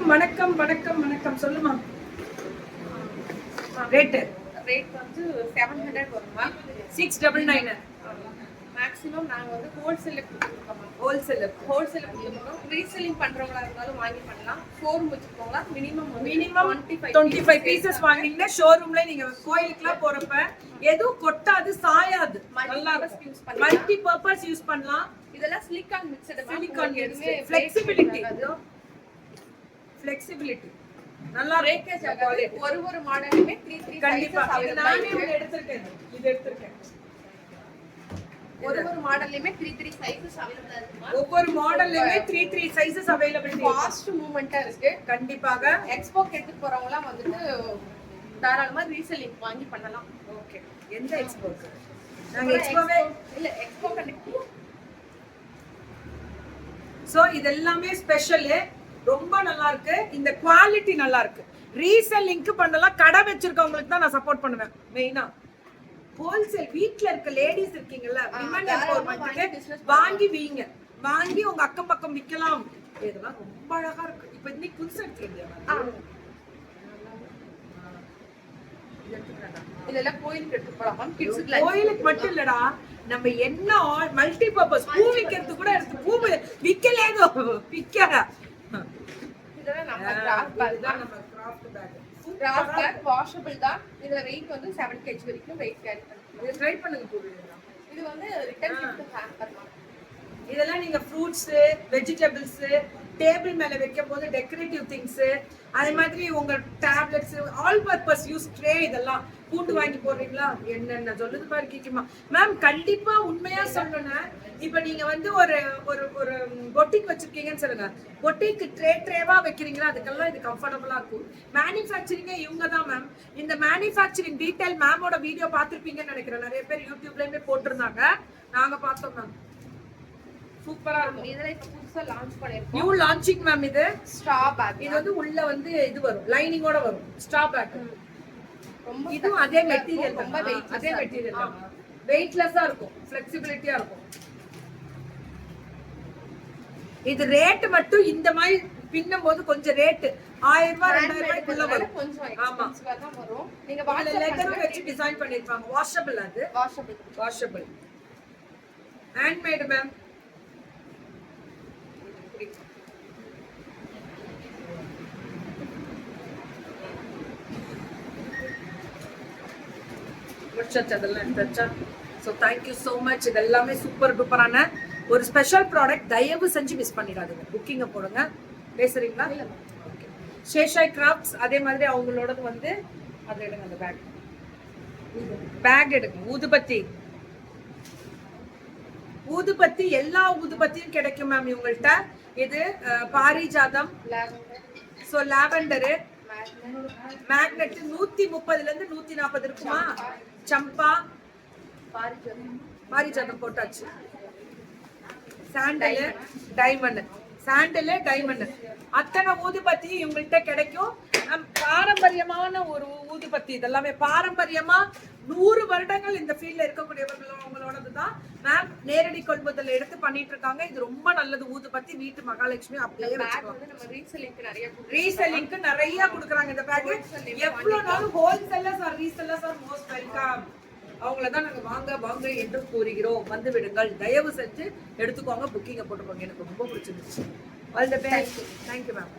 வணக்கம் வணக்கம் வணக்கம் சொல்லுமா. ரேட் வந்து 700 வருமா, 699. மேக்ஸிமம் நாங்க வந்து ஹோல்சேல்ல கொடுத்துருக்கோம். ஹோல்சேல் கொடுத்துருக்கோம். ரீசெல்லிங் பண்றவங்களா இருந்தாலும் வாங்கி பண்ணலாம். ஷோரூம் வச்சுக்கோங்க. மினிமம் 25 பீசஸ் வாங்குனீங்கன்னா ஷோரூம்ல நீங்க கோயிலுக்குலாம் போறப்ப எதுவும் கொட்டாது, சாயாது, நல்லா யூஸ் பண்ணலாம். மல்டி பர்பஸ் யூஸ் பண்ணலாம். இதெல்லாம் சிலிகான் மிக்ஸ்டு. சிலிகான் எதுவுமே ஃப்ளெக்சிபிலிட்டி நல்லா பிரேக்கேஜ் ஆகாது. ஒரு மாடலுமே 3 கண்டிப்பா. நானே எடுத்துர்க்கேன். இது எடுத்துர்க்கேன். ஒரு மாடல்லையுமே 3 சைஸஸ் அவேலபிளா இருக்குமா? ஒவ்வொரு மாடல்லையுமே 3 சைஸஸ் அவேலபிலிட்டி. ஃபாஸ்ட் மூவ்மெண்டா இருக்கு. கண்டிப்பாக எக்ஸ்போக்கு எடுத்து போறவங்கலாம் வந்துட்டு தாராளமா ரீசெல்லிங் வாங்கி பண்ணலாம். ஓகே. எந்த எக்ஸ்போக்கு? நாங்க எக்ஸ்போவே இல்ல, எக்ஸ்போ கண்டக்ட். சோ இதெல்லாமே ஸ்பெஷல். ரொம்ப நல்லா இருக்கு. இந்த குவாலிட்டி நல்லா இருக்கு. ரீசெல்லிங்க்கு பண்ணலாம். கடை வச்சிருக்கவங்களுக்கு தான் நான் சப்போர்ட் பண்ணுவேன். மெயினா ஹோல்சேல் வீட்ல இருக்க லேடிஸ் இருக்கீங்கல்ல, விமன் எம்பவர்மென்ட்க்கு வாங்கி வீங்க. வாங்கி உங்க அக்கம் பக்கம் விக்கலாம். இதெல்லாம் ரொம்ப அழகா இருக்கு. இப்போ இன்னைக்கு புதுசா எடுத்துறீங்க. இதெல்லாம் கோயிலுக்கு எடுத்து போலாம். கிட்ஸ்க்கு கோயிலுக்கு மட்டும் இல்லடா, நம்ம என்ன மல்டி பர்பஸ் பூ விக்கிறது கூட எடுத்து பூ விக்கலேதோ விக்கற. இதெல்லாம் நம்ம கிராஃப்ட் பேக் தான். நம்ம கிராஃப்ட் பேக் வாஷபிள் தான். இதுல வெயிட் வந்து 7 kg வரைக்கும் வெயிட் கேரி பண்ணலாம். இத ட்ரை பண்ணுங்க போடுங்க. இது வந்து ரிட்டர்ன் கிஃப்ட் ஹேம்பர் தான். இதெல்லாம் நீங்க ஃப்ரூட்ஸ், வெஜிடபிள்ஸ் டேபிள் மேல வைக்கும்போது டெக்கரேட்டிவ் திங்ஸ், அதே மாதிரி உங்க tablets, all purpose use tray, இதெல்லாம் கூட்டு வாங்கி போடுறீங்களா? என்னென்ன சொல்லுது பாரு கேக்குமா மேம். கண்டிப்பா உண்மையா சொல்லணும்னா, இப்ப நீங்க வந்து ஒரு ஒரு ஒரு பொட்டிக் வச்சிருக்கீங்கன்னு சொல்லுங்க. பொட்டிக்கு ட்ரேவா வைக்கிறீங்களா? அதுக்கெல்லாம் இது கம்ஃபர்டபுளா இருக்கும். மேனுஃபேக்சரிங்கே இவங்க தான் மேம். இந்த மேனுஃபேக்சரிங் டீடைல் மேமோட வீடியோ பார்த்திருப்பீங்கன்னு நினைக்கிறேன். நிறைய பேர் யூடியூப்லயுமே போட்டிருந்தாங்க. நாங்க பார்த்தோம் மேம். சூப்பரா இருக்கும். இதெல்லாம் இப்ப புதுசா லான்ச் பண்ணிருக்கோம். New launching ma'am. இது ஸ்ட்ரா பேக். இது வந்து உள்ள வந்து இது வரும், லைனிங்கோட வரும். Straw bag. ரொம்ப இதுவும் அதே மெட்டீரியல், ரொம்ப வெயிட், அதே மெட்டீரியல் தான். வெயிட்லெஸ்ஸா இருக்கும், ஃப்ளெக்சிபிலிட்டியா இருக்கும். இது ரேட் மட்டும் இந்த மாதிரி பின்னும்போது கொஞ்சம் ரேட் 1000 ரூபாய் 2000 ரூபாய்க்குள்ள வரும். கொஞ்சம் எக்ஸ்பென்சிவா தான் வரும். நீங்க லெதர் வச்சு டிசைன் பண்ணிருப்பாங்க. வாஷபிள். அது washable handmade ma'am. So thank you so much. இதெல்லாமே சூப்பர் டூப்பரான ஒரு ஸ்பெஷல் ப்ராடக்ட். தயவு செஞ்சு மிஸ் பண்ணிடாதீங்க. புக்கிங்க போடுங்க. பேசுறீங்களா? ஓகே. ஷேஷாய் கிராஃப்ட்ஸ் அதே மாதிரி அவங்களோடது வந்து அது எடுங்க. அந்த பேக் எடுங்க. ஊதுபத்தி எல்லா ஊதுபத்தியும் கிடைக்கும் மேம் இவங்கள்ட்ட. இது பாரிஜாதம், ஸோ லாவெண்டரு, மேக்னெட் 130ல இருந்து 140 இருக்குமா. சம்பா, பாரிஜாதம் போட்டாச்சு. சாண்டலு, டைமண்ட், அத்தனை ஊதுபத்தி இவங்கள்ட்ட கிடைக்கும். பாரம்பரியமான ஒரு ஊதுபத்தி. இதெல்லாமே பாரம்பரியமா 100 வருடங்கள் இந்த ஃபீல்ட்ல இருக்கக்கூடியவங்களோடது தான் மேம். நேரடி கொள்முதல் எடுத்து பண்ணிட்டு இருக்காங்க. இது ரொம்ப நல்லது ஊதுபத்தி. வீட்டு மகாலட்சுமி அப்படியே ரீசெல்லிங்க்கு நிறைய கொடுக்குறாங்க. இந்த பேக் எவ்வளவு நாளும் wholesalers or resellers or most welcome. அவங்களதான் நாங்க வாங்க என்று கூறுகிறோம். வந்து விடுங்கள். தயவு செஞ்சு எடுத்துக்கோங்க. புக்கிங்க போட்டுக்கோங்க. எனக்கு ரொம்ப பிடிச்சிருந்துச்சு. All the best. Thank you ma'am.